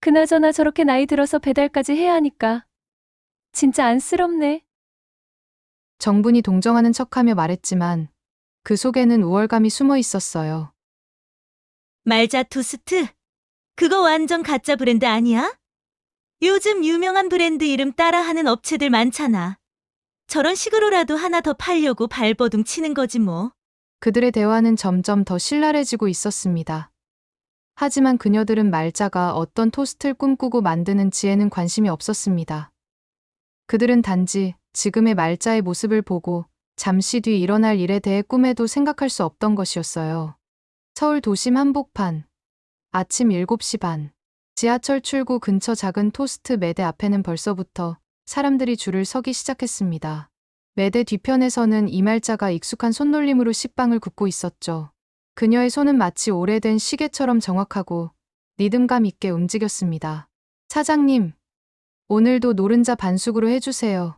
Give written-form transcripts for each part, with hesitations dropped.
그나저나 저렇게 나이 들어서 배달까지 해야 하니까 진짜 안쓰럽네. 정분이 동정하는 척하며 말했지만 그 속에는 우월감이 숨어 있었어요. 말자 토스트? 그거 완전 가짜 브랜드 아니야? 요즘 유명한 브랜드 이름 따라하는 업체들 많잖아. 저런 식으로라도 하나 더 팔려고 발버둥 치는 거지 뭐. 그들의 대화는 점점 더 신랄해지고 있었습니다. 하지만 그녀들은 말자가 어떤 토스트를 꿈꾸고 만드는 지에는 관심이 없었습니다. 그들은 단지 지금의 말자의 모습을 보고 잠시 뒤 일어날 일에 대해 꿈에도 생각할 수 없던 것이었어요. 서울 도심 한복판. 아침 7시 반. 지하철 출구 근처 작은 토스트 매대 앞에는 벌써부터 사람들이 줄을 서기 시작했습니다. 매대 뒤편에서는 이말자가 익숙한 손놀림으로 식빵을 굽고 있었죠. 그녀의 손은 마치 오래된 시계처럼 정확하고 리듬감 있게 움직였습니다. 사장님, 오늘도 노른자 반숙으로 해주세요.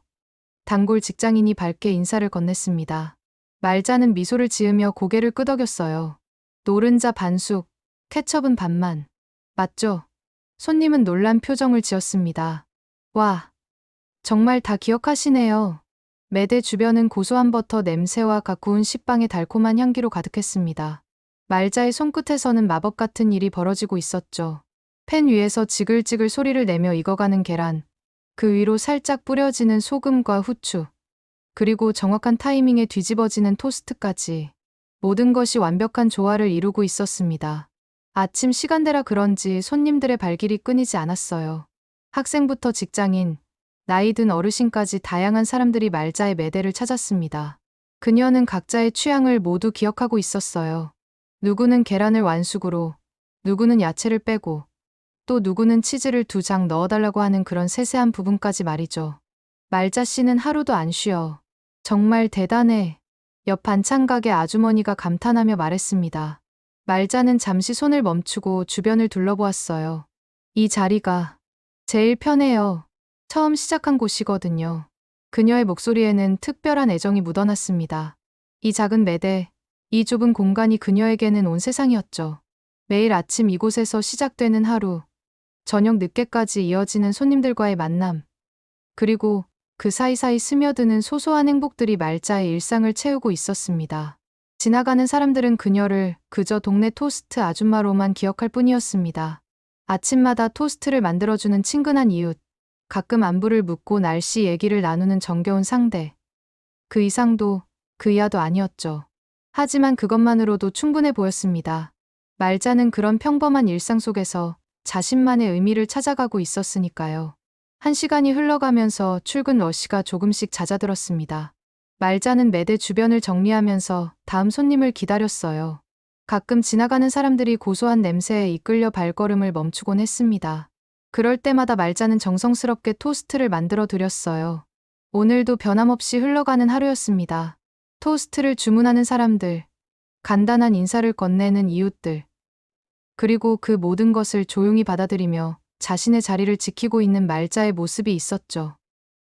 단골 직장인이 밝게 인사를 건넸습니다. 말자는 미소를 지으며 고개를 끄덕였어요. 노른자 반숙, 케첩은 반만. 맞죠? 손님은 놀란 표정을 지었습니다. 와, 정말 다 기억하시네요. 매대 주변은 고소한 버터 냄새와 갓 구운 식빵의 달콤한 향기로 가득했습니다. 말자의 손끝에서는 마법 같은 일이 벌어지고 있었죠. 팬 위에서 지글지글 소리를 내며 익어가는 계란, 그 위로 살짝 뿌려지는 소금과 후추, 그리고 정확한 타이밍에 뒤집어지는 토스트까지. 모든 것이 완벽한 조화를 이루고 있었습니다. 아침 시간대라 그런지 손님들의 발길이 끊이지 않았어요. 학생부터 직장인, 나이 든 어르신까지 다양한 사람들이 말자의 매대를 찾았습니다. 그녀는 각자의 취향을 모두 기억하고 있었어요. 누구는 계란을 완숙으로, 누구는 야채를 빼고, 또 누구는 치즈를 2장 넣어달라고 하는 그런 세세한 부분까지 말이죠. 말자 씨는 하루도 안 쉬어. 정말 대단해. 옆 반찬 가게 아주머니가 감탄하며 말했습니다. 말자는 잠시 손을 멈추고 주변을 둘러보았어요. 이 자리가 제일 편해요. 처음 시작한 곳이거든요. 그녀의 목소리에는 특별한 애정이 묻어났습니다. 이 작은 매대, 이 좁은 공간이 그녀에게는 온 세상이었죠. 매일 아침 이곳에서 시작되는 하루, 저녁 늦게까지 이어지는 손님들과의 만남, 그리고 그 사이사이 스며드는 소소한 행복들이 말자의 일상을 채우고 있었습니다. 지나가는 사람들은 그녀를 그저 동네 토스트 아줌마로만 기억할 뿐이었습니다. 아침마다 토스트를 만들어주는 친근한 이웃, 가끔 안부를 묻고 날씨 얘기를 나누는 정겨운 상대. 그 이상도 그 이하도 아니었죠. 하지만 그것만으로도 충분해 보였습니다. 말자는 그런 평범한 일상 속에서 자신만의 의미를 찾아가고 있었으니까요. 1시간이 흘러가면서 출근 러시가 조금씩 잦아들었습니다. 말자는 매대 주변을 정리하면서 다음 손님을 기다렸어요. 가끔 지나가는 사람들이 고소한 냄새에 이끌려 발걸음을 멈추곤 했습니다. 그럴 때마다 말자는 정성스럽게 토스트를 만들어 드렸어요. 오늘도 변함없이 흘러가는 하루였습니다. 토스트를 주문하는 사람들, 간단한 인사를 건네는 이웃들, 그리고 그 모든 것을 조용히 받아들이며 자신의 자리를 지키고 있는 말자의 모습이 있었죠.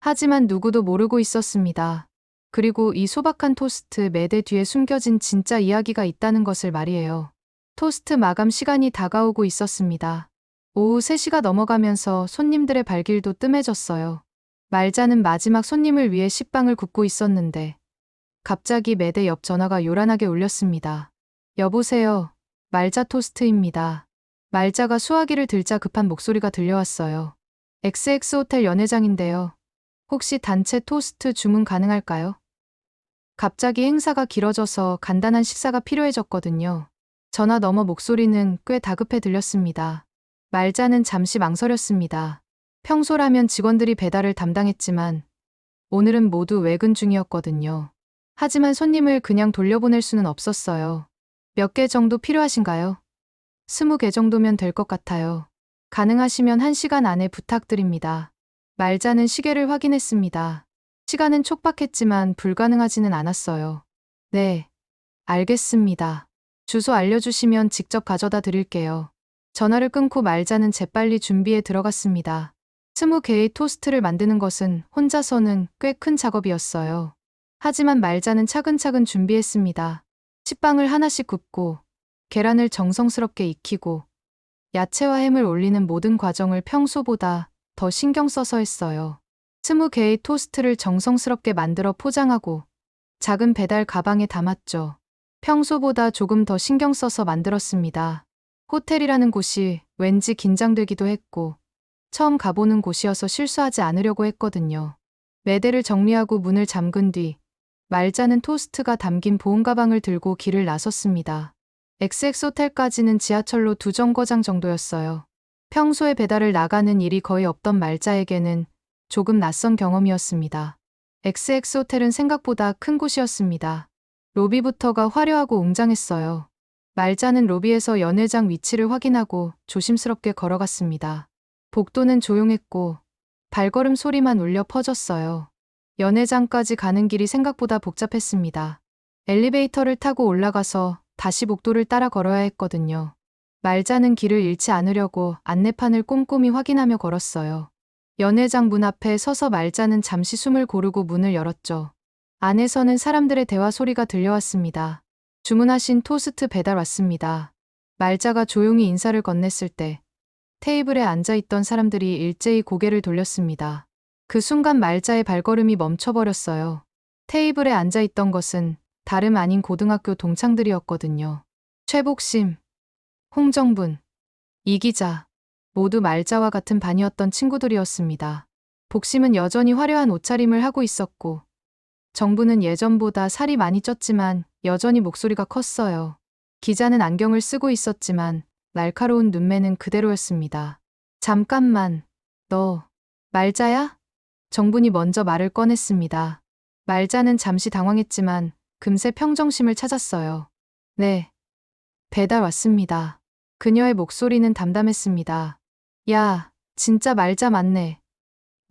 하지만 누구도 모르고 있었습니다. 그리고 이 소박한 토스트 매대 뒤에 숨겨진 진짜 이야기가 있다는 것을 말이에요. 토스트 마감 시간이 다가오고 있었습니다. 오후 3시가 넘어가면서 손님들의 발길도 뜸해졌어요. 말자는 마지막 손님을 위해 식빵을 굽고 있었는데 갑자기 매대 옆 전화가 요란하게 울렸습니다. 여보세요. 말자 토스트입니다. 말자가 수화기를 들자 급한 목소리가 들려왔어요. XX 호텔 연회장인데요. 혹시 단체 토스트 주문 가능할까요? 갑자기 행사가 길어져서 간단한 식사가 필요해졌거든요. 전화 너머 목소리는 꽤 다급해 들렸습니다. 말자는 잠시 망설였습니다. 평소라면 직원들이 배달을 담당했지만 오늘은 모두 외근 중이었거든요. 하지만 손님을 그냥 돌려보낼 수는 없었어요. 몇 개 정도 필요하신가요? 20개 정도면 될 것 같아요. 가능하시면 1시간 안에 부탁드립니다. 말자는 시계를 확인했습니다. 시간은 촉박했지만 불가능하지는 않았어요. 네, 알겠습니다. 주소 알려주시면 직접 가져다 드릴게요. 전화를 끊고 말자는 재빨리 준비에 들어갔습니다. 20개의 토스트를 만드는 것은 혼자서는 꽤 큰 작업이었어요. 하지만 말자는 차근차근 준비했습니다. 식빵을 하나씩 굽고 계란을 정성스럽게 익히고 야채와 햄을 올리는 모든 과정을 평소보다 더 신경 써서 했어요. 20개의 토스트를 정성스럽게 만들어 포장하고 작은 배달 가방에 담았죠. 평소보다 조금 더 신경 써서 만들었습니다. 호텔이라는 곳이 왠지 긴장되기도 했고 처음 가보는 곳이어서 실수하지 않으려고 했거든요. 매대를 정리하고 문을 잠근 뒤 말자는 토스트가 담긴 보온 가방을 들고 길을 나섰습니다. XX 호텔까지는 지하철로 2정거장 정도였어요. 평소에 배달을 나가는 일이 거의 없던 말자에게는 조금 낯선 경험이었습니다. XX 호텔은 생각보다 큰 곳이었습니다. 로비부터가 화려하고 웅장했어요. 말자는 로비에서 연회장 위치를 확인하고 조심스럽게 걸어갔습니다. 복도는 조용했고 발걸음 소리만 울려 퍼졌어요. 연회장까지 가는 길이 생각보다 복잡했습니다. 엘리베이터를 타고 올라가서 다시 복도를 따라 걸어야 했거든요. 말자는 길을 잃지 않으려고 안내판을 꼼꼼히 확인하며 걸었어요. 연회장 문 앞에 서서 말자는 잠시 숨을 고르고 문을 열었죠. 안에서는 사람들의 대화 소리가 들려왔습니다. 주문하신 토스트 배달 왔습니다. 말자가 조용히 인사를 건넸을 때 테이블에 앉아있던 사람들이 일제히 고개를 돌렸습니다. 그 순간 말자의 발걸음이 멈춰버렸어요. 테이블에 앉아있던 것은 다름 아닌 고등학교 동창들이었거든요. 최복심, 홍정분, 이기자, 모두 말자와 같은 반이었던 친구들이었습니다. 복심은 여전히 화려한 옷차림을 하고 있었고 정부는 예전보다 살이 많이 쪘지만 여전히 목소리가 컸어요. 기자는 안경을 쓰고 있었지만 날카로운 눈매는 그대로였습니다. 잠깐만, 너 말자야? 정분이 먼저 말을 꺼냈습니다. 말자는 잠시 당황했지만 금세 평정심을 찾았어요. 네, 배달 왔습니다. 그녀의 목소리는 담담했습니다. 야, 진짜 말자 맞네.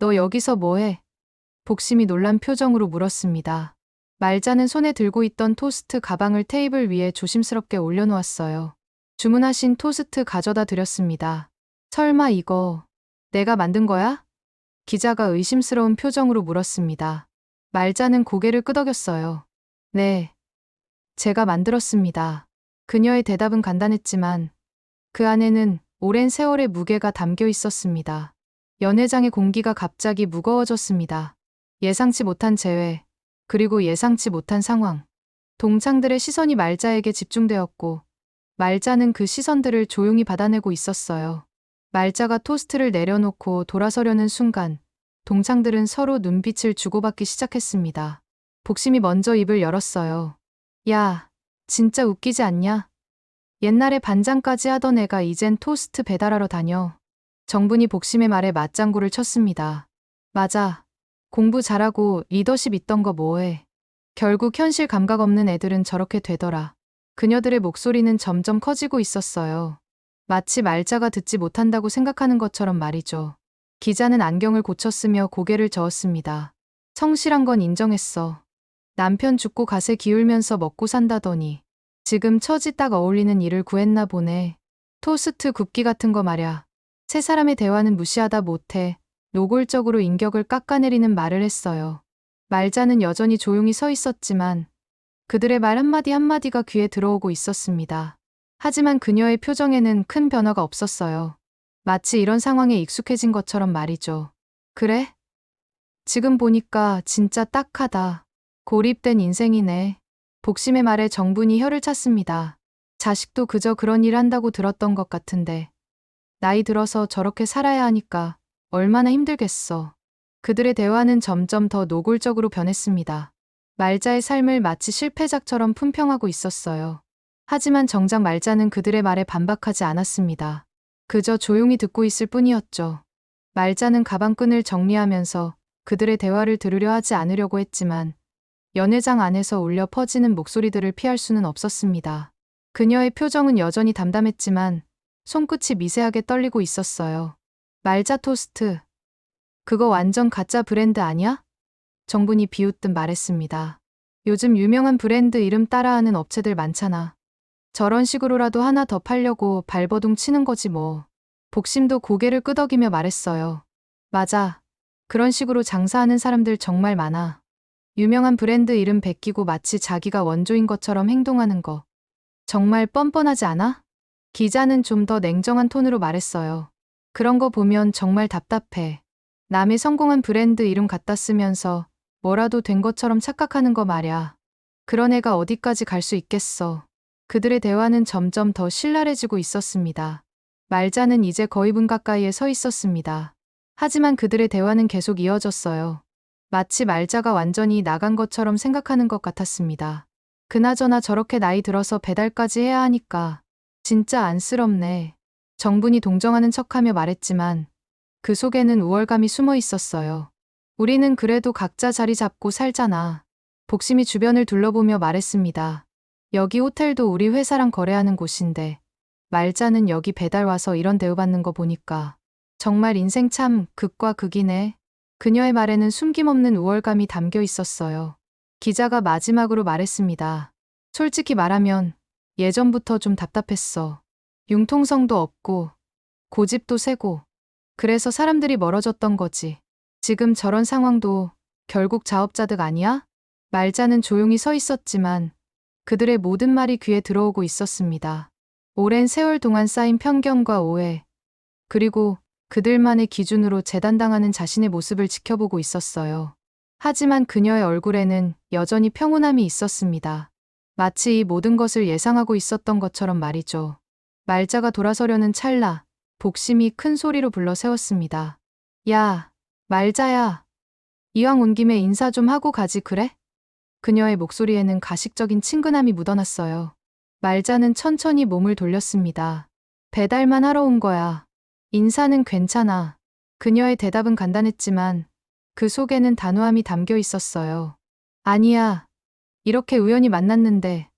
너 여기서 뭐해? 복심이 놀란 표정으로 물었습니다. 말자는 손에 들고 있던 토스트 가방을 테이블 위에 조심스럽게 올려놓았어요. 주문하신 토스트 가져다 드렸습니다. 설마 이거 내가 만든 거야? 기자가 의심스러운 표정으로 물었습니다. 말자는 고개를 끄덕였어요. 네, 제가 만들었습니다. 그녀의 대답은 간단했지만 그 안에는 오랜 세월의 무게가 담겨 있었습니다. 연회장의 공기가 갑자기 무거워졌습니다. 예상치 못한 재회, 그리고 예상치 못한 상황. 동창들의 시선이 말자에게 집중되었고 말자는 그 시선들을 조용히 받아내고 있었어요. 말자가 토스트를 내려놓고 돌아서려는 순간 동창들은 서로 눈빛을 주고받기 시작했습니다. 복심이 먼저 입을 열었어요. 야, 진짜 웃기지 않냐? 옛날에 반장까지 하던 애가 이젠 토스트 배달하러 다녀. 정분이 복심의 말에 맞장구를 쳤습니다. 맞아. 공부 잘하고 리더십 있던 거 뭐해. 결국 현실 감각 없는 애들은 저렇게 되더라. 그녀들의 목소리는 점점 커지고 있었어요. 마치 말자가 듣지 못한다고 생각하는 것처럼 말이죠. 기자는 안경을 고쳤으며 고개를 저었습니다. 성실한 건 인정했어. 남편 죽고 갓에 기울면서 먹고 산다더니 지금 처지 딱 어울리는 일을 구했나 보네. 토스트 굽기 같은 거 말야. 세 사람의 대화는 무시하다 못해 노골적으로 인격을 깎아내리는 말을 했어요. 말자는 여전히 조용히 서 있었지만 그들의 말 한마디 한마디가 귀에 들어오고 있었습니다. 하지만 그녀의 표정에는 큰 변화가 없었어요. 마치 이런 상황에 익숙해진 것처럼 말이죠. 그래? 지금 보니까 진짜 딱하다. 고립된 인생이네. 복심의 말에 정분이 혀를 찼습니다. 자식도 그저 그런 일 한다고 들었던 것 같은데 나이 들어서 저렇게 살아야 하니까 얼마나 힘들겠어. 그들의 대화는 점점 더 노골적으로 변했습니다. 말자의 삶을 마치 실패작처럼 품평하고 있었어요. 하지만 정작 말자는 그들의 말에 반박하지 않았습니다. 그저 조용히 듣고 있을 뿐이었죠. 말자는 가방끈을 정리하면서 그들의 대화를 들으려 하지 않으려고 했지만 연회장 안에서 울려 퍼지는 목소리들을 피할 수는 없었습니다. 그녀의 표정은 여전히 담담했지만 손끝이 미세하게 떨리고 있었어요. 말자 토스트. 그거 완전 가짜 브랜드 아니야? 정분이 비웃듯 말했습니다. 요즘 유명한 브랜드 이름 따라하는 업체들 많잖아. 저런 식으로라도 하나 더 팔려고 발버둥 치는 거지 뭐. 복심도 고개를 끄덕이며 말했어요. 맞아. 그런 식으로 장사하는 사람들 정말 많아. 유명한 브랜드 이름 베끼고 마치 자기가 원조인 것처럼 행동하는 거. 정말 뻔뻔하지 않아? 기자는 좀 더 냉정한 톤으로 말했어요. 그런 거 보면 정말 답답해. 남의 성공한 브랜드 이름 갖다 쓰면서 뭐라도 된 것처럼 착각하는 거 말야. 그런 애가 어디까지 갈 수 있겠어. 그들의 대화는 점점 더 신랄해지고 있었습니다. 말자는 이제 거의 문 가까이에 서 있었습니다. 하지만 그들의 대화는 계속 이어졌어요. 마치 말자가 완전히 나간 것처럼 생각하는 것 같았습니다. 그나저나 저렇게 나이 들어서 배달까지 해야 하니까 진짜 안쓰럽네. 정분이 동정하는 척하며 말했지만 그 속에는 우월감이 숨어 있었어요. 우리는 그래도 각자 자리 잡고 살잖아. 복심이 주변을 둘러보며 말했습니다. 여기 호텔도 우리 회사랑 거래하는 곳인데 말자는 여기 배달 와서 이런 대우받는 거 보니까 정말 인생 참 극과 극이네. 그녀의 말에는 숨김없는 우월감이 담겨 있었어요. 기자가 마지막으로 말했습니다. 솔직히 말하면 예전부터 좀 답답했어. 융통성도 없고 고집도 세고 그래서 사람들이 멀어졌던 거지. 지금 저런 상황도 결국 자업자득 아니야? 말자는 조용히 서 있었지만 그들의 모든 말이 귀에 들어오고 있었습니다. 오랜 세월 동안 쌓인 편견과 오해, 그리고 그들만의 기준으로 재단당하는 자신의 모습을 지켜보고 있었어요. 하지만 그녀의 얼굴에는 여전히 평온함이 있었습니다. 마치 이 모든 것을 예상하고 있었던 것처럼 말이죠. 말자가 돌아서려는 찰나, 복심이 큰 소리로 불러 세웠습니다. 야, 말자야. 이왕 온 김에 인사 좀 하고 가지 그래? 그녀의 목소리에는 가식적인 친근함이 묻어났어요. 말자는 천천히 몸을 돌렸습니다. 배달만 하러 온 거야. 인사는 괜찮아. 그녀의 대답은 간단했지만 그 속에는 단호함이 담겨 있었어요. 아니야. 이렇게 우연히 만났는데.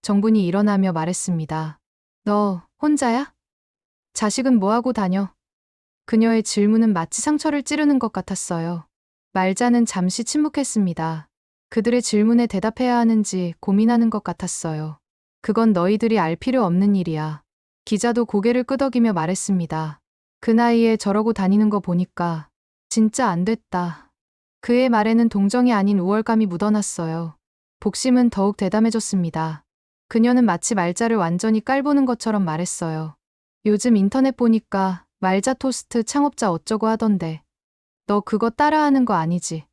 정분이 일어나며 말했습니다. 너 혼자야? 자식은 뭐하고 다녀? 그녀의 질문은 마치 상처를 찌르는 것 같았어요. 말자는 잠시 침묵했습니다. 그들의 질문에 대답해야 하는지 고민하는 것 같았어요. 그건 너희들이 알 필요 없는 일이야. 기자도 고개를 끄덕이며 말했습니다. 그 나이에 저러고 다니는 거 보니까 진짜 안 됐다. 그의 말에는 동정이 아닌 우월감이 묻어났어요. 복심은 더욱 대담해졌습니다. 그녀는 마치 말자를 완전히 깔보는 것처럼 말했어요. 요즘 인터넷 보니까 말자 토스트 창업자 어쩌고 하던데. 너 그거 따라하는 거 아니지?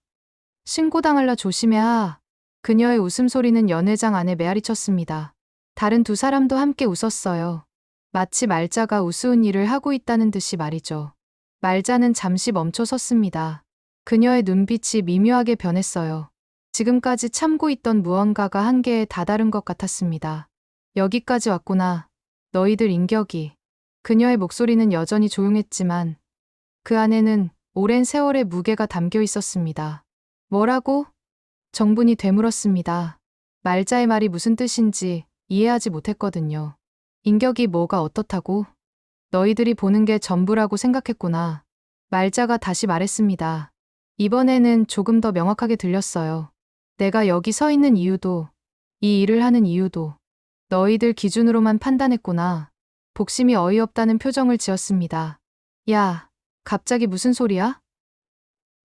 신고당할라 조심해야. 그녀의 웃음소리는 연회장 안에 메아리 쳤습니다. 다른 두 사람도 함께 웃었어요. 마치 말자가 우스운 일을 하고 있다는 듯이 말이죠. 말자는 잠시 멈춰 섰습니다. 그녀의 눈빛이 미묘하게 변했어요. 지금까지 참고 있던 무언가가 한계에 다다른 것 같았습니다. 여기까지 왔구나. 너희들 인격이. 그녀의 목소리는 여전히 조용했지만 그 안에는 오랜 세월의 무게가 담겨 있었습니다. 뭐라고? 정분이 되물었습니다. 말자의 말이 무슨 뜻인지 이해하지 못했거든요. 인격이 뭐가 어떻다고? 너희들이 보는 게 전부라고 생각했구나. 말자가 다시 말했습니다. 이번에는 조금 더 명확하게 들렸어요. 내가 여기 서 있는 이유도, 이 일을 하는 이유도 너희들 기준으로만 판단했구나. 복심이 어이없다는 표정을 지었습니다. 야, 갑자기 무슨 소리야?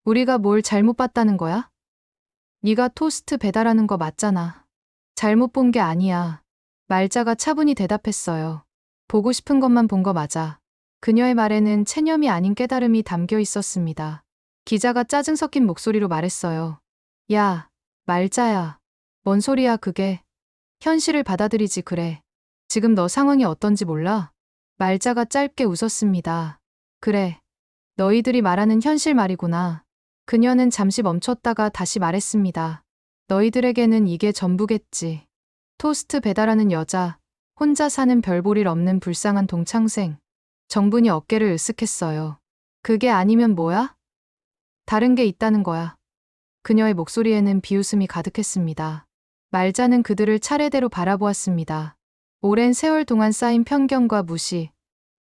우리가 뭘 잘못 봤다는 거야? 네가 토스트 배달하는 거 맞잖아. 잘못 본 게 아니야. 말자가 차분히 대답했어요. 보고 싶은 것만 본 거 맞아. 그녀의 말에는 체념이 아닌 깨달음이 담겨 있었습니다. 기자가 짜증 섞인 목소리로 말했어요. 야, 말자야. 뭔 소리야 그게. 현실을 받아들이지 그래. 지금 너 상황이 어떤지 몰라? 말자가 짧게 웃었습니다. 그래. 너희들이 말하는 현실 말이구나. 그녀는 잠시 멈췄다가 다시 말했습니다. 너희들에게는 이게 전부겠지. 토스트 배달하는 여자, 혼자 사는 별 볼 일 없는 불쌍한 동창생. 정분이 어깨를 으쓱했어요. 그게 아니면 뭐야? 다른 게 있다는 거야. 그녀의 목소리에는 비웃음이 가득했습니다. 말자는 그들을 차례대로 바라보았습니다. 오랜 세월 동안 쌓인 편견과 무시,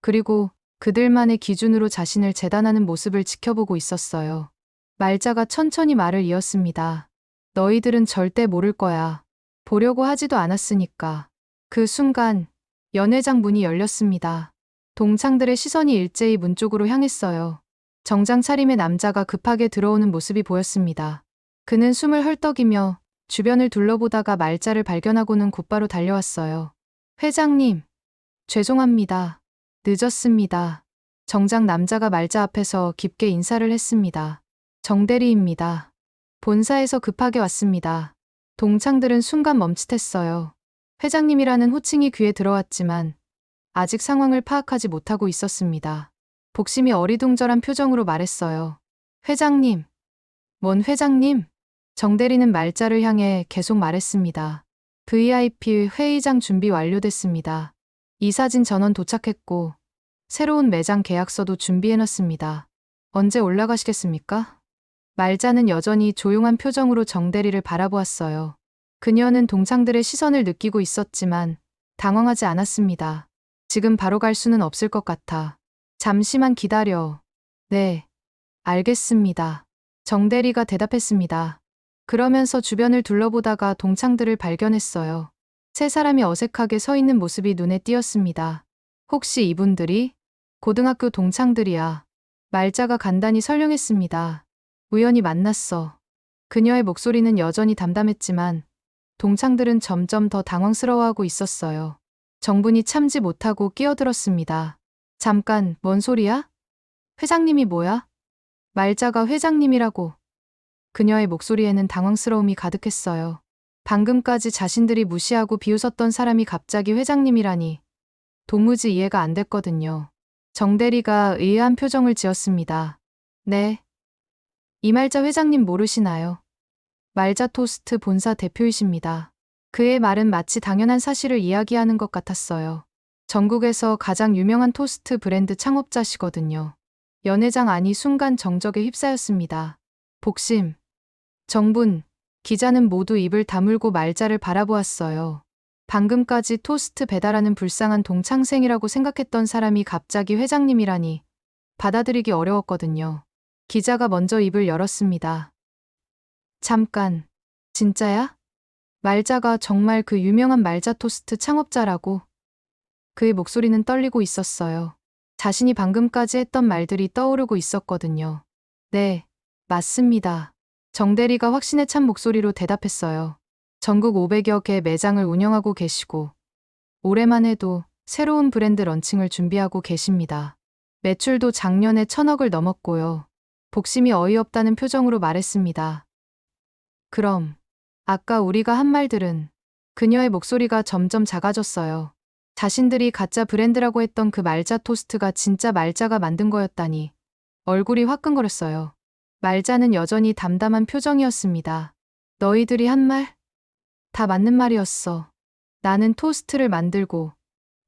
그리고 그들만의 기준으로 자신을 재단하는 모습을 지켜보고 있었어요. 말자가 천천히 말을 이었습니다. 너희들은 절대 모를 거야. 보려고 하지도 않았으니까. 그 순간 연회장 문이 열렸습니다. 동창들의 시선이 일제히 문 쪽으로 향했어요. 정장 차림의 남자가 급하게 들어오는 모습이 보였습니다. 그는 숨을 헐떡이며 주변을 둘러보다가 말자를 발견하고는 곧바로 달려왔어요. 회장님. 죄송합니다. 늦었습니다. 정작 남자가 말자 앞에서 깊게 인사를 했습니다. 정대리입니다. 본사에서 급하게 왔습니다. 동창들은 순간 멈칫했어요. 회장님이라는 호칭이 귀에 들어왔지만 아직 상황을 파악하지 못하고 있었습니다. 복심이 어리둥절한 표정으로 말했어요. 회장님. 뭔 회장님? 정대리는 말자를 향해 계속 말했습니다. VIP 회의장 준비 완료됐습니다. 이사진 전원 도착했고 새로운 매장 계약서도 준비해놨습니다. 언제 올라가시겠습니까? 말자는 여전히 조용한 표정으로 정대리를 바라보았어요. 그녀는 동창들의 시선을 느끼고 있었지만 당황하지 않았습니다. 지금 바로 갈 수는 없을 것 같아. 잠시만 기다려. 네, 알겠습니다. 정대리가 대답했습니다. 그러면서 주변을 둘러보다가 동창들을 발견했어요. 세 사람이 어색하게 서 있는 모습이 눈에 띄었습니다. 혹시 이분들이? 고등학교 동창들이야. 말자가 간단히 설명했습니다. 우연히 만났어. 그녀의 목소리는 여전히 담담했지만 동창들은 점점 더 당황스러워하고 있었어요. 정분이 참지 못하고 끼어들었습니다. 잠깐, 뭔 소리야? 회장님이 뭐야? 말자가 회장님이라고. 그녀의 목소리에는 당황스러움이 가득했어요. 방금까지 자신들이 무시하고 비웃었던 사람이 갑자기 회장님이라니. 도무지 이해가 안 됐거든요. 정대리가 의아한 표정을 지었습니다. 네. 이말자 회장님 모르시나요? 말자 토스트 본사 대표이십니다. 그의 말은 마치 당연한 사실을 이야기하는 것 같았어요. 전국에서 가장 유명한 토스트 브랜드 창업자시거든요. 연회장 안이 순간 정적에 휩싸였습니다. 복심, 정분, 기자는 모두 입을 다물고 말자를 바라보았어요. 방금까지 토스트 배달하는 불쌍한 동창생이라고 생각했던 사람이 갑자기 회장님이라니 받아들이기 어려웠거든요. 기자가 먼저 입을 열었습니다. 잠깐, 진짜야? 말자가 정말 그 유명한 말자 토스트 창업자라고? 그의 목소리는 떨리고 있었어요. 자신이 방금까지 했던 말들이 떠오르고 있었거든요. 네, 맞습니다. 정대리가 확신에 찬 목소리로 대답했어요. 전국 500여 개 매장을 운영하고 계시고 올해만 해도 새로운 브랜드 런칭을 준비하고 계십니다. 매출도 작년에 1,000억을 넘었고요. 복심이 어이없다는 표정으로 말했습니다. 그럼 아까 우리가 한 말들은? 그녀의 목소리가 점점 작아졌어요. 자신들이 가짜 브랜드라고 했던 그 말자 토스트가 진짜 말자가 만든 거였다니. 얼굴이 화끈거렸어요. 말자는 여전히 담담한 표정이었습니다. 너희들이 한 말? 다 맞는 말이었어. 나는 토스트를 만들고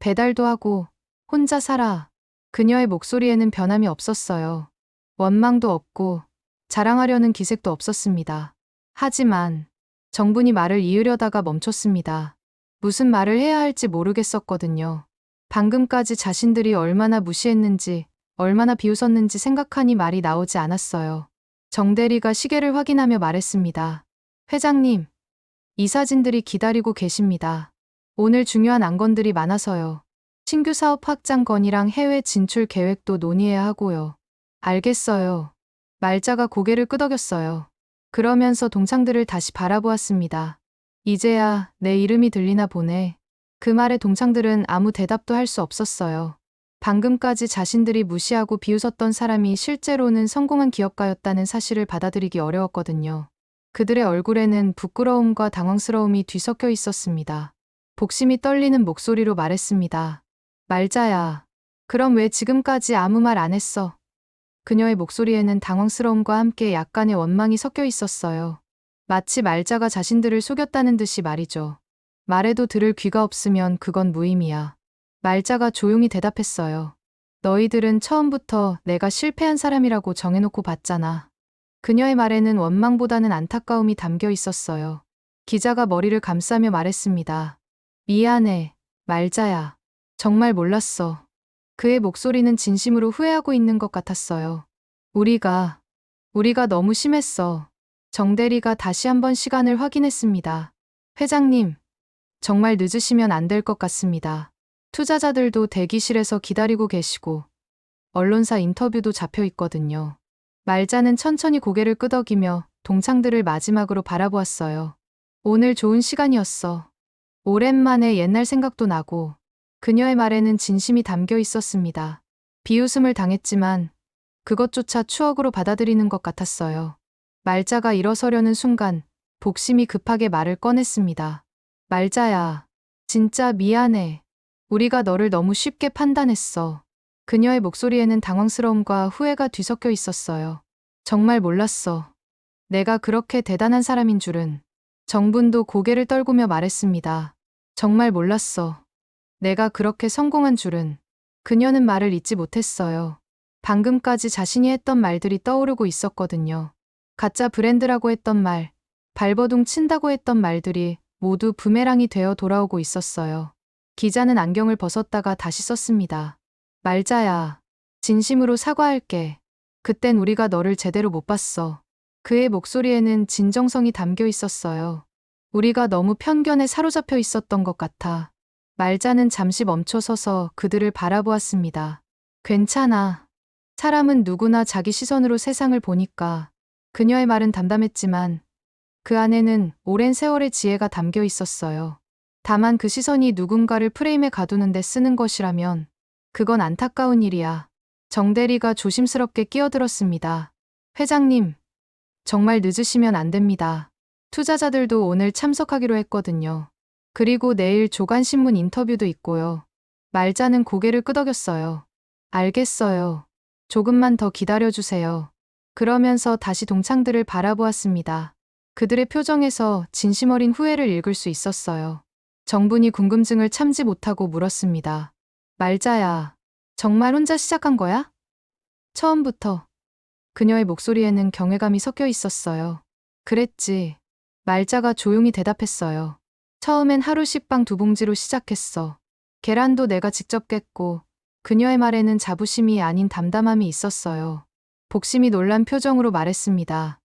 배달도 하고 혼자 살아. 그녀의 목소리에는 변함이 없었어요. 원망도 없고 자랑하려는 기색도 없었습니다. 하지만 정분이 말을 이으려다가 멈췄습니다. 무슨 말을 해야 할지 모르겠었거든요. 방금까지 자신들이 얼마나 무시했는지, 얼마나 비웃었는지 생각하니 말이 나오지 않았어요. 정대리가 시계를 확인하며 말했습니다. 회장님, 이사진들이 기다리고 계십니다. 오늘 중요한 안건들이 많아서요. 신규 사업 확장 건이랑 해외 진출 계획도 논의해야 하고요. 알겠어요. 말자가 고개를 끄덕였어요. 그러면서 동창들을 다시 바라보았습니다. 이제야 내 이름이 들리나 보네. 그 말에 동창들은 아무 대답도 할 수 없었어요. 방금까지 자신들이 무시하고 비웃었던 사람이 실제로는 성공한 기업가였다는 사실을 받아들이기 어려웠거든요. 그들의 얼굴에는 부끄러움과 당황스러움이 뒤섞여 있었습니다. 복심이 떨리는 목소리로 말했습니다. 말자야. 그럼 왜 지금까지 아무 말 안 했어? 그녀의 목소리에는 당황스러움과 함께 약간의 원망이 섞여 있었어요. 마치 말자가 자신들을 속였다는 듯이 말이죠. 말해도 들을 귀가 없으면 그건 무의미야. 말자가 조용히 대답했어요. 너희들은 처음부터 내가 실패한 사람이라고 정해놓고 봤잖아. 그녀의 말에는 원망보다는 안타까움이 담겨 있었어요. 기자가 머리를 감싸며 말했습니다. 미안해, 말자야. 정말 몰랐어. 그의 목소리는 진심으로 후회하고 있는 것 같았어요. 우리가 너무 심했어. 정대리가 다시 한번 시간을 확인했습니다. 회장님, 정말 늦으시면 안 될 것 같습니다. 투자자들도 대기실에서 기다리고 계시고 언론사 인터뷰도 잡혀 있거든요. 말자는 천천히 고개를 끄덕이며 동창들을 마지막으로 바라보았어요. 오늘 좋은 시간이었어. 오랜만에 옛날 생각도 나고 그녀의 말에는 진심이 담겨 있었습니다. 비웃음을 당했지만 그것조차 추억으로 받아들이는 것 같았어요. 말자가 일어서려는 순간 복심이 급하게 말을 꺼냈습니다. 말자야, 진짜 미안해. 우리가 너를 너무 쉽게 판단했어. 그녀의 목소리에는 당황스러움과 후회가 뒤섞여 있었어요. 정말 몰랐어. 내가 그렇게 대단한 사람인 줄은. 정분도 고개를 떨구며 말했습니다. 정말 몰랐어. 내가 그렇게 성공한 줄은. 그녀는 말을 잇지 못했어요. 방금까지 자신이 했던 말들이 떠오르고 있었거든요. 가짜 브랜드라고 했던 말, 발버둥 친다고 했던 말들이 모두 부메랑이 되어 돌아오고 있었어요. 기자는 안경을 벗었다가 다시 썼습니다. 말자야, 진심으로 사과할게. 그땐 우리가 너를 제대로 못 봤어. 그의 목소리에는 진정성이 담겨 있었어요. 우리가 너무 편견에 사로잡혀 있었던 것 같아. 말자는 잠시 멈춰서서 그들을 바라보았습니다. 괜찮아. 사람은 누구나 자기 시선으로 세상을 보니까. 그녀의 말은 담담했지만 그 안에는 오랜 세월의 지혜가 담겨 있었어요. 다만 그 시선이 누군가를 프레임에 가두는데 쓰는 것이라면 그건 안타까운 일이야. 정 대리가 조심스럽게 끼어들었습니다. 회장님, 정말 늦으시면 안 됩니다. 투자자들도 오늘 참석하기로 했거든요. 그리고 내일 조간신문 인터뷰도 있고요. 말자는 고개를 끄덕였어요. 알겠어요. 조금만 더 기다려주세요. 그러면서 다시 동창들을 바라보았습니다. 그들의 표정에서 진심 어린 후회를 읽을 수 있었어요. 정분이 궁금증을 참지 못하고 물었습니다. 말자야, 정말 혼자 시작한 거야? 처음부터. 그녀의 목소리에는 경외감이 섞여 있었어요. 그랬지. 말자가 조용히 대답했어요. 처음엔 하루 식빵 2봉지로 시작했어. 계란도 내가 직접 깼고, 그녀의 말에는 자부심이 아닌 담담함이 있었어요. 복심이 놀란 표정으로 말했습니다.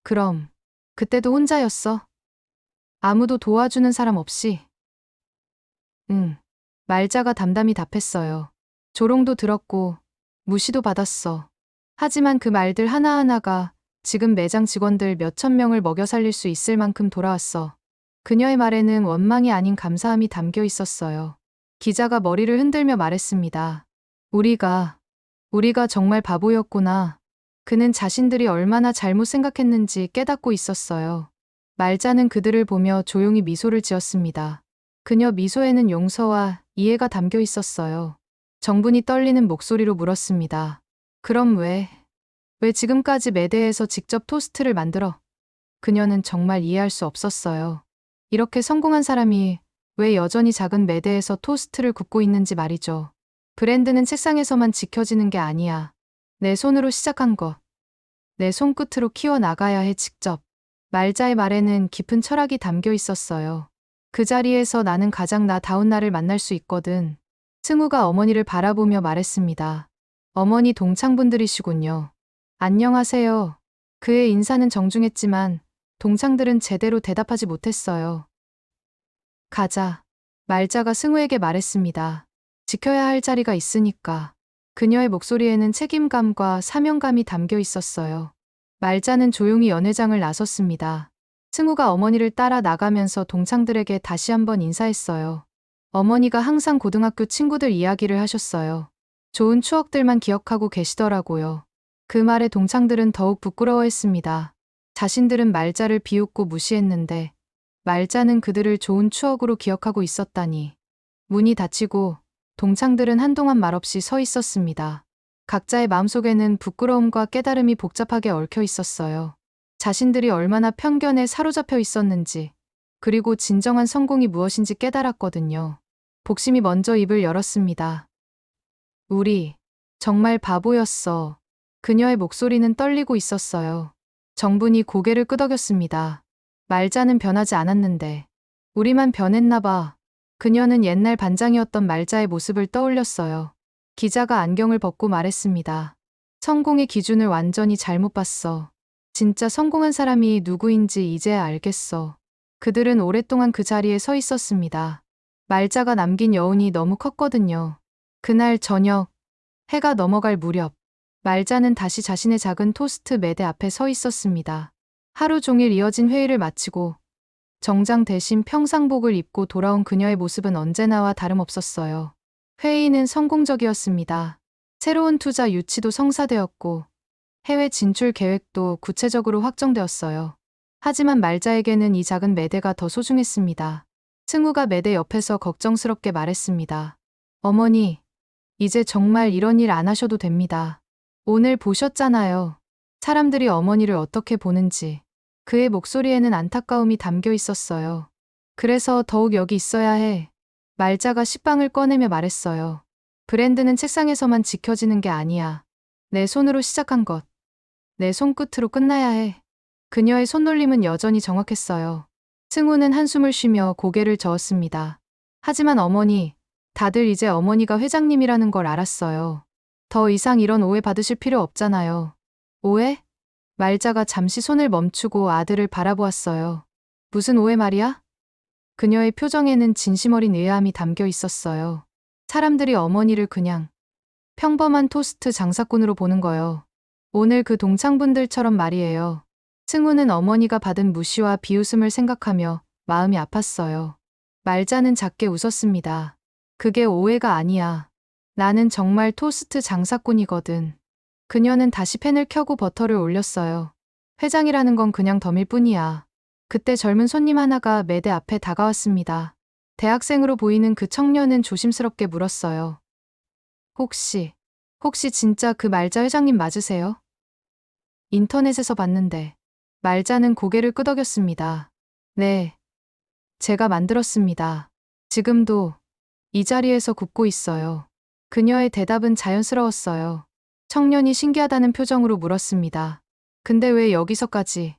그럼, 그때도 혼자였어? 아무도 도와주는 사람 없이? 응. 말자가 담담히 답했어요. 조롱도 들었고, 무시도 받았어. 하지만 그 말들 하나하나가 지금 매장 직원들 몇천 명을 먹여 살릴 수 있을 만큼 돌아왔어. 그녀의 말에는 원망이 아닌 감사함이 담겨 있었어요. 기자가 머리를 흔들며 말했습니다. 우리가 정말 바보였구나. 그는 자신들이 얼마나 잘못 생각했는지 깨닫고 있었어요. 말자는 그들을 보며 조용히 미소를 지었습니다. 그녀 미소에는 용서와 이해가 담겨 있었어요. 정분이 떨리는 목소리로 물었습니다. 그럼 왜 지금까지 매대에서 직접 토스트를 만들어? 그녀는 정말 이해할 수 없었어요. 이렇게 성공한 사람이 왜 여전히 작은 매대에서 토스트를 굽고 있는지 말이죠. 브랜드는 책상에서만 지켜지는 게 아니야. 내 손으로 시작한 것. 내 손끝으로 키워나가야 해 직접. 말자의 말에는 깊은 철학이 담겨 있었어요. 그 자리에서 나는 가장 나다운 나를 만날 수 있거든. 승우가 어머니를 바라보며 말했습니다. 어머니 동창분들이시군요. 안녕하세요. 그의 인사는 정중했지만 동창들은 제대로 대답하지 못했어요. 가자. 말자가 승우에게 말했습니다. 지켜야 할 자리가 있으니까. 그녀의 목소리에는 책임감과 사명감이 담겨 있었어요. 말자는 조용히 연회장을 나섰습니다. 승우가 어머니를 따라 나가면서 동창들에게 다시 한번 인사했어요. 어머니가 항상 고등학교 친구들 이야기를 하셨어요. 좋은 추억들만 기억하고 계시더라고요. 그 말에 동창들은 더욱 부끄러워했습니다. 자신들은 말자를 비웃고 무시했는데 말자는 그들을 좋은 추억으로 기억하고 있었다니. 문이 닫히고 동창들은 한동안 말없이 서 있었습니다. 각자의 마음속에는 부끄러움과 깨달음이 복잡하게 얽혀 있었어요. 자신들이 얼마나 편견에 사로잡혀 있었는지, 그리고 진정한 성공이 무엇인지 깨달았거든요. 복심이 먼저 입을 열었습니다. 우리 정말 바보였어. 그녀의 목소리는 떨리고 있었어요. 정분이 고개를 끄덕였습니다. 말자는 변하지 않았는데 우리만 변했나 봐. 그녀는 옛날 반장이었던 말자의 모습을 떠올렸어요. 기자가 안경을 벗고 말했습니다. 성공의 기준을 완전히 잘못 봤어. 진짜 성공한 사람이 누구인지 이제야 알겠어. 그들은 오랫동안 그 자리에 서 있었습니다. 말자가 남긴 여운이 너무 컸거든요. 그날 저녁, 해가 넘어갈 무렵, 말자는 다시 자신의 작은 토스트 매대 앞에 서 있었습니다. 하루 종일 이어진 회의를 마치고 정장 대신 평상복을 입고 돌아온 그녀의 모습은 언제나와 다름없었어요. 회의는 성공적이었습니다. 새로운 투자 유치도 성사되었고 해외 진출 계획도 구체적으로 확정되었어요. 하지만 말자에게는 이 작은 매대가 더 소중했습니다. 승우가 매대 옆에서 걱정스럽게 말했습니다. 어머니, 이제 정말 이런 일 안 하셔도 됩니다. 오늘 보셨잖아요. 사람들이 어머니를 어떻게 보는지. 그의 목소리에는 안타까움이 담겨 있었어요. 그래서 더욱 여기 있어야 해. 말자가 식빵을 꺼내며 말했어요. 브랜드는 책상에서만 지켜지는 게 아니야. 내 손으로 시작한 것. 내 손끝으로 끝나야 해. 그녀의 손놀림은 여전히 정확했어요. 승우는 한숨을 쉬며 고개를 저었습니다. 하지만 어머니, 다들 이제 어머니가 회장님이라는 걸 알았어요. 더 이상 이런 오해 받으실 필요 없잖아요. 오해? 말자가 잠시 손을 멈추고 아들을 바라보았어요. 무슨 오해 말이야? 그녀의 표정에는 진심 어린 의아함이 담겨 있었어요. 사람들이 어머니를 그냥 평범한 토스트 장사꾼으로 보는 거요. 오늘 그 동창분들처럼 말이에요. 승우는 어머니가 받은 무시와 비웃음을 생각하며 마음이 아팠어요. 말자는 작게 웃었습니다. 그게 오해가 아니야. 나는 정말 토스트 장사꾼이거든. 그녀는 다시 팬을 켜고 버터를 올렸어요. 회장이라는 건 그냥 덤일 뿐이야. 그때 젊은 손님 하나가 매대 앞에 다가왔습니다. 대학생으로 보이는 그 청년은 조심스럽게 물었어요. 혹시 진짜 그 말자 회장님 맞으세요? 인터넷에서 봤는데. 말자는 고개를 끄덕였습니다. 네. 제가 만들었습니다. 지금도 이 자리에서 굽고 있어요. 그녀의 대답은 자연스러웠어요. 청년이 신기하다는 표정으로 물었습니다. 근데 왜 여기서까지?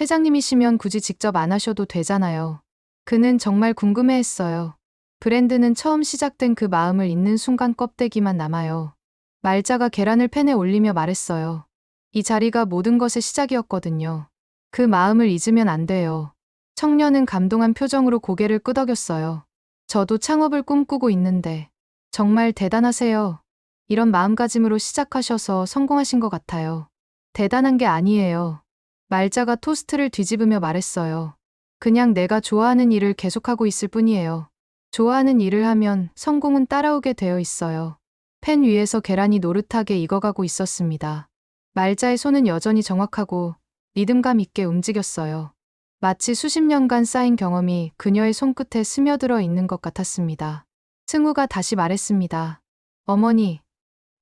회장님이시면 굳이 직접 안 하셔도 되잖아요. 그는 정말 궁금해했어요. 브랜드는 처음 시작된 그 마음을 잇는 순간 껍데기만 남아요. 말자가 계란을 팬에 올리며 말했어요. 이 자리가 모든 것의 시작이었거든요. 그 마음을 잊으면 안 돼요. 청년은 감동한 표정으로 고개를 끄덕였어요. 저도 창업을 꿈꾸고 있는데 정말 대단하세요. 이런 마음가짐으로 시작하셔서 성공하신 것 같아요. 대단한 게 아니에요. 말자가 토스트를 뒤집으며 말했어요. 그냥 내가 좋아하는 일을 계속하고 있을 뿐이에요. 좋아하는 일을 하면 성공은 따라오게 되어 있어요. 팬 위에서 계란이 노릇하게 익어가고 있었습니다. 말자의 손은 여전히 정확하고 리듬감 있게 움직였어요. 마치 수십 년간 쌓인 경험이 그녀의 손끝에 스며들어 있는 것 같았습니다. 승우가 다시 말했습니다. 어머니,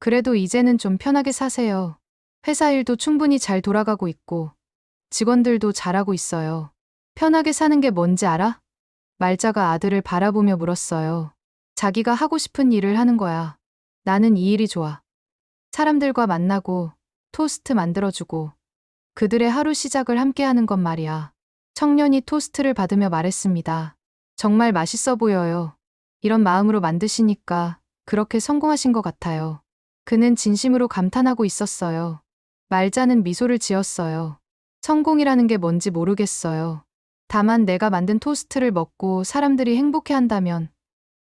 그래도 이제는 좀 편하게 사세요. 회사 일도 충분히 잘 돌아가고 있고 직원들도 잘하고 있어요. 편하게 사는 게 뭔지 알아? 말자가 아들을 바라보며 물었어요. 자기가 하고 싶은 일을 하는 거야. 나는 이 일이 좋아. 사람들과 만나고 토스트 만들어주고 그들의 하루 시작을 함께하는 것 말이야. 청년이 토스트를 받으며 말했습니다. 정말 맛있어 보여요. 이런 마음으로 만드시니까 그렇게 성공하신 것 같아요. 그는 진심으로 감탄하고 있었어요. 말자는 미소를 지었어요. 성공이라는 게 뭔지 모르겠어요. 다만 내가 만든 토스트를 먹고 사람들이 행복해한다면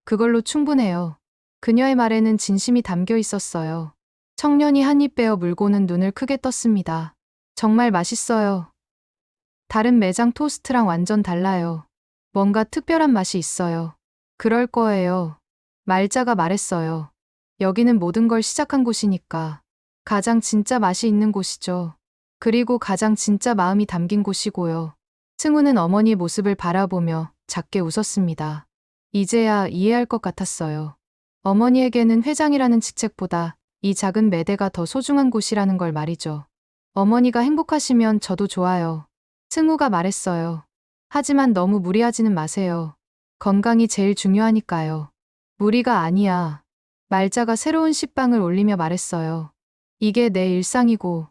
그걸로 충분해요. 그녀의 말에는 진심이 담겨 있었어요. 청년이 한 입 베어 물고는 눈을 크게 떴습니다. 정말 맛있어요. 다른 매장 토스트랑 완전 달라요. 뭔가 특별한 맛이 있어요. 그럴 거예요. 말자가 말했어요. 여기는 모든 걸 시작한 곳이니까. 가장 진짜 맛이 있는 곳이죠. 그리고 가장 진짜 마음이 담긴 곳이고요. 승우는 어머니의 모습을 바라보며 작게 웃었습니다. 이제야 이해할 것 같았어요. 어머니에게는 회장이라는 직책보다 이 작은 매대가 더 소중한 곳이라는 걸 말이죠. 어머니가 행복하시면 저도 좋아요. 승우가 말했어요. 하지만 너무 무리하지는 마세요. 건강이 제일 중요하니까요. 무리가 아니야. 말자가 새로운 식빵을 올리며 말했어요. 이게 내 일상이고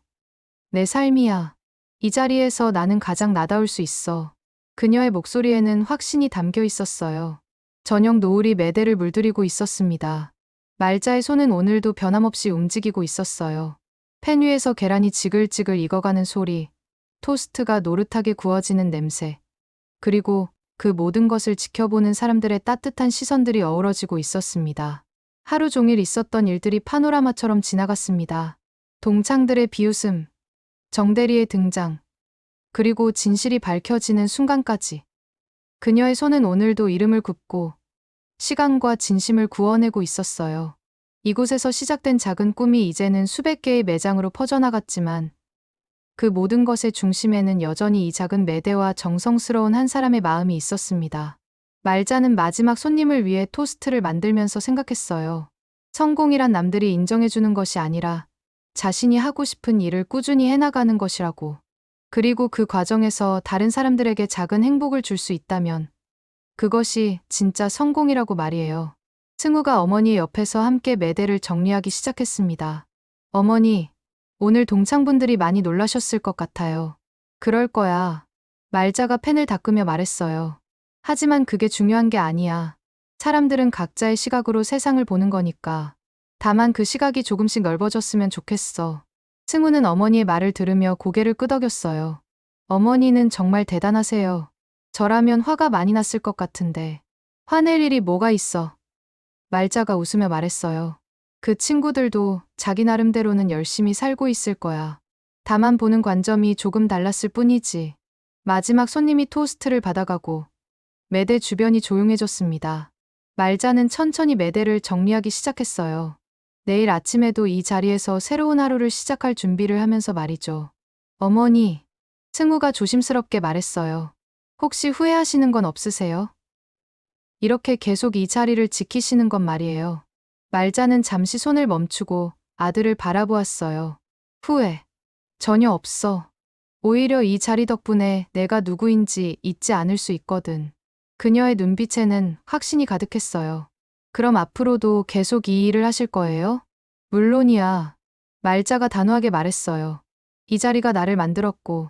내 삶이야. 이 자리에서 나는 가장 나다울 수 있어. 그녀의 목소리에는 확신이 담겨 있었어요. 저녁 노을이 매대를 물들이고 있었습니다. 말자의 손은 오늘도 변함없이 움직이고 있었어요. 팬 위에서 계란이 지글지글 익어가는 소리, 토스트가 노릇하게 구워지는 냄새, 그리고 그 모든 것을 지켜보는 사람들의 따뜻한 시선들이 어우러지고 있었습니다. 하루 종일 있었던 일들이 파노라마처럼 지나갔습니다. 동창들의 비웃음, 정대리의 등장, 그리고 진실이 밝혀지는 순간까지. 그녀의 손은 오늘도 이름을 굽고 시간과 진심을 구워내고 있었어요. 이곳에서 시작된 작은 꿈이 이제는 수백 개의 매장으로 퍼져나갔지만 그 모든 것의 중심에는 여전히 이 작은 매대와 정성스러운 한 사람의 마음이 있었습니다. 말자는 마지막 손님을 위해 토스트를 만들면서 생각했어요. 성공이란 남들이 인정해주는 것이 아니라 자신이 하고 싶은 일을 꾸준히 해나가는 것이라고. 그리고 그 과정에서 다른 사람들에게 작은 행복을 줄 수 있다면 그것이 진짜 성공이라고 말이에요. 승우가 어머니의 옆에서 함께 매대를 정리하기 시작했습니다. 어머니, 오늘 동창분들이 많이 놀라셨을 것 같아요. 그럴 거야. 말자가 펜을 닦으며 말했어요. 하지만 그게 중요한 게 아니야. 사람들은 각자의 시각으로 세상을 보는 거니까. 다만 그 시각이 조금씩 넓어졌으면 좋겠어. 승우는 어머니의 말을 들으며 고개를 끄덕였어요. 어머니는 정말 대단하세요. 저라면 화가 많이 났을 것 같은데. 화낼 일이 뭐가 있어? 말자가 웃으며 말했어요. 그 친구들도 자기 나름대로는 열심히 살고 있을 거야. 다만 보는 관점이 조금 달랐을 뿐이지. 마지막 손님이 토스트를 받아가고 매대 주변이 조용해졌습니다. 말자는 천천히 매대를 정리하기 시작했어요. 내일 아침에도 이 자리에서 새로운 하루를 시작할 준비를 하면서 말이죠. 어머니, 승우가 조심스럽게 말했어요. 혹시 후회하시는 건 없으세요? 이렇게 계속 이 자리를 지키시는 건 말이에요. 말자는 잠시 손을 멈추고 아들을 바라보았어요. 후회. 전혀 없어. 오히려 이 자리 덕분에 내가 누구인지 잊지 않을 수 있거든. 그녀의 눈빛에는 확신이 가득했어요. 그럼 앞으로도 계속 이 일을 하실 거예요? 물론이야. 말자가 단호하게 말했어요. 이 자리가 나를 만들었고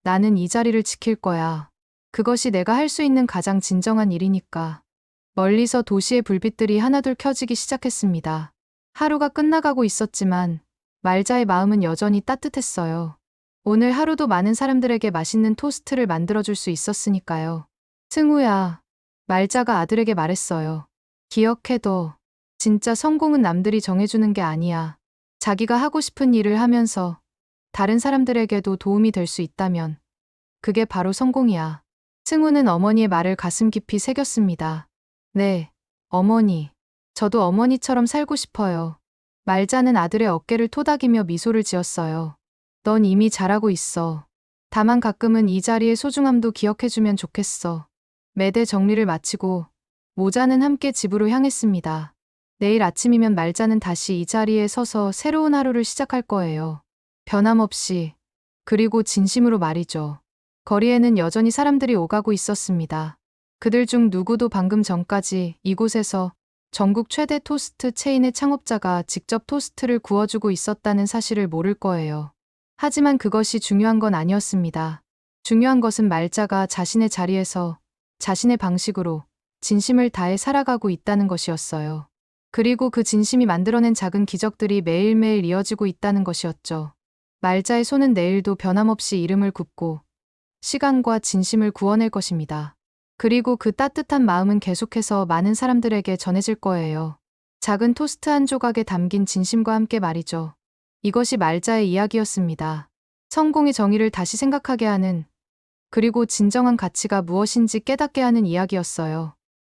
나는 이 자리를 지킬 거야. 그것이 내가 할 수 있는 가장 진정한 일이니까. 멀리서 도시의 불빛들이 하나둘 켜지기 시작했습니다. 하루가 끝나가고 있었지만 말자의 마음은 여전히 따뜻했어요. 오늘 하루도 많은 사람들에게 맛있는 토스트를 만들어줄 수 있었으니까요. 승우야, 말자가 아들에게 말했어요. 기억해둬. 진짜 성공은 남들이 정해주는 게 아니야. 자기가 하고 싶은 일을 하면서 다른 사람들에게도 도움이 될 수 있다면 그게 바로 성공이야. 승우는 어머니의 말을 가슴 깊이 새겼습니다. 네, 어머니. 저도 어머니처럼 살고 싶어요. 말자는 아들의 어깨를 토닥이며 미소를 지었어요. 넌 이미 잘하고 있어. 다만 가끔은 이 자리의 소중함도 기억해주면 좋겠어. 매대 정리를 마치고 모자는 함께 집으로 향했습니다. 내일 아침이면 말자는 다시 이 자리에 서서 새로운 하루를 시작할 거예요. 변함없이, 그리고 진심으로 말이죠. 거리에는 여전히 사람들이 오가고 있었습니다. 그들 중 누구도 방금 전까지 이곳에서 전국 최대 토스트 체인의 창업자가 직접 토스트를 구워주고 있었다는 사실을 모를 거예요. 하지만 그것이 중요한 건 아니었습니다. 중요한 것은 말자가 자신의 자리에서 자신의 방식으로 진심을 다해 살아가고 있다는 것이었어요. 그리고 그 진심이 만들어낸 작은 기적들이 매일매일 이어지고 있다는 것이었죠. 말자의 손은 내일도 변함없이 이름을 굽고 시간과 진심을 구워낼 것입니다. 그리고 그 따뜻한 마음은 계속해서 많은 사람들에게 전해질 거예요. 작은 토스트 한 조각에 담긴 진심과 함께 말이죠. 이것이 말자의 이야기였습니다. 성공의 정의를 다시 생각하게 하는, 그리고 진정한 가치가 무엇인지 깨닫게 하는 이야기였어요.